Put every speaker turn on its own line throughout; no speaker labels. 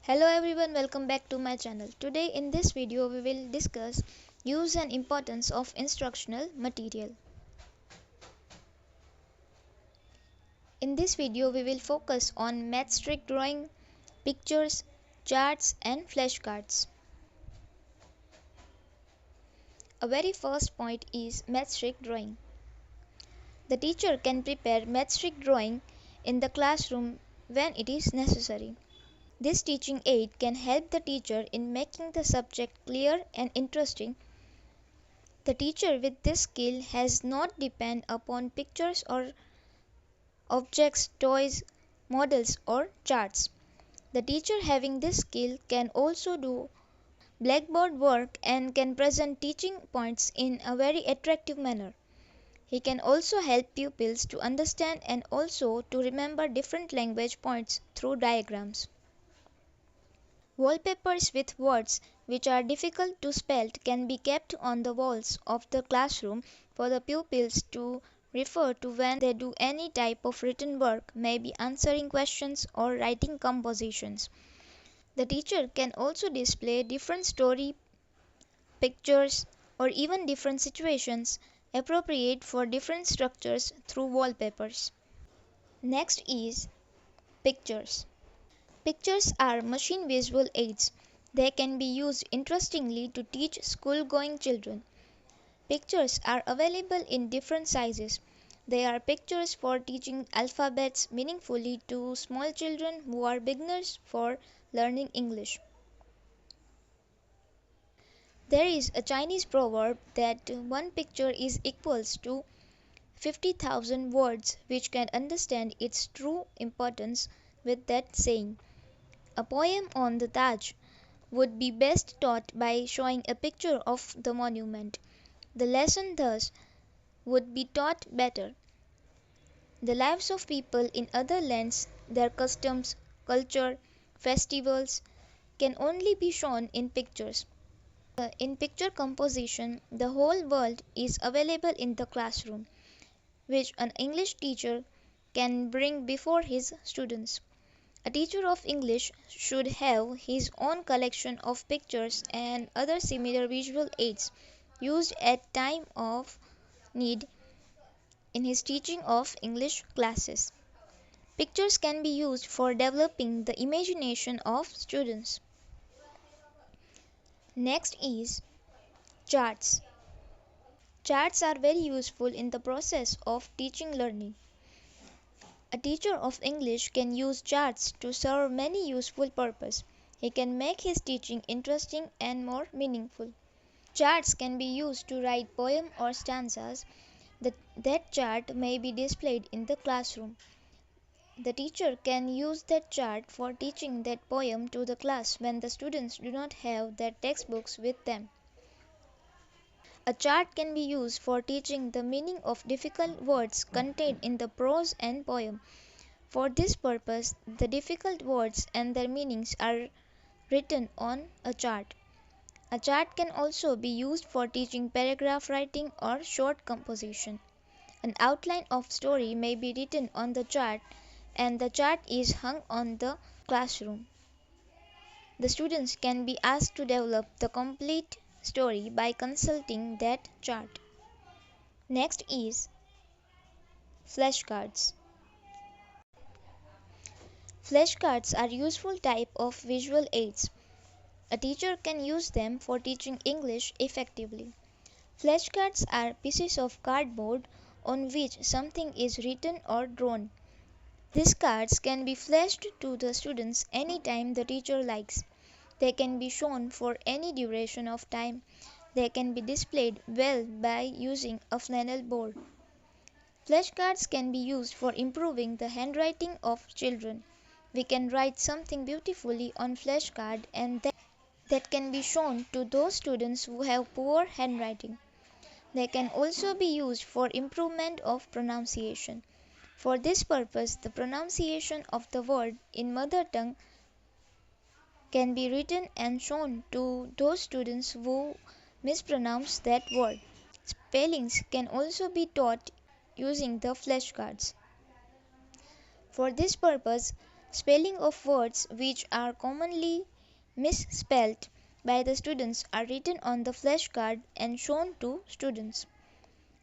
Hello everyone, welcome back to my channel. Today in this video we will discuss use and importance of instructional material. In this video we will focus on matchstick drawing, pictures, charts and flashcards. A very first point is matchstick drawing. The teacher can prepare matchstick drawing in the classroom when it is necessary. This teaching aid can help the teacher in making the subject clear and interesting. The teacher with this skill has not depend upon pictures or objects, toys, models or charts. The teacher having this skill can also do blackboard work and can present teaching points in a very attractive manner. He can also help pupils to understand and also to remember different language points through diagrams. Wallpapers with words which are difficult to spell can be kept on the walls of the classroom for the pupils to refer to when they do any type of written work, maybe answering questions or writing compositions. The teacher can also display different story, pictures, or even different situations appropriate for different structures through wallpapers. Next is pictures. Pictures are machine visual aids. They can be used interestingly to teach school-going children. Pictures are available in different sizes. They are pictures for teaching alphabets meaningfully to small children who are beginners for learning English. There is a Chinese proverb that one picture is equals to 50,000 words, which can understand its true importance with that saying. A poem on the Taj would be best taught by showing a picture of the monument. The lesson thus would be taught better. The lives of people in other lands, their customs, culture, festivals can only be shown in pictures. In picture composition, the whole world is available in the classroom, which an English teacher can bring before his students. A teacher of English should have his own collection of pictures and other similar visual aids used at time of need in his teaching of English classes. Pictures can be used for developing the imagination of students. Next is charts. Charts are very useful in the process of teaching learning. A teacher of English can use charts to serve many useful purposes. He can make his teaching interesting and more meaningful. Charts can be used to write poems or stanzas. That chart may be displayed in the classroom. The teacher can use that chart for teaching that poem to the class when the students do not have their textbooks with them. A chart can be used for teaching the meaning of difficult words contained in the prose and poem. For this purpose, the difficult words and their meanings are written on a chart. A chart can also be used for teaching paragraph writing or short composition. An outline of story may be written on the chart and the chart is hung on the classroom. The students can be asked to develop the complete story by consulting that chart. Next is flashcards. Flashcards are useful type of visual aids. A teacher can use them for teaching English effectively. Flashcards are pieces of cardboard on which something is written or drawn. These cards can be flashed to the students anytime the teacher likes. They can be shown for any duration of time. They can be displayed well by using a flannel board. Flashcards can be used for improving the handwriting of children. We can write something beautifully on flashcard and that can be shown to those students who have poor handwriting. They can also be used for improvement of pronunciation. For this purpose, the pronunciation of the word in mother tongue can be written and shown to those students who mispronounce that word. Spellings can also be taught using the flashcards. For this purpose, Spelling of words which are commonly misspelled by the students are written on the flashcard and shown to students.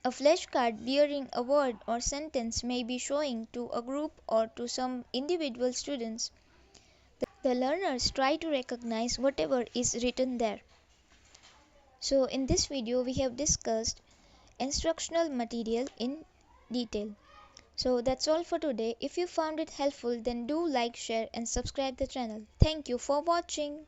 A flashcard bearing a word or sentence may be shown to a group or to some individual students. The learners try to recognize whatever is written there. So in this video we have discussed instructional material in detail. So that's all for today. If you found it helpful, then do like, share and subscribe the channel. Thank you for watching.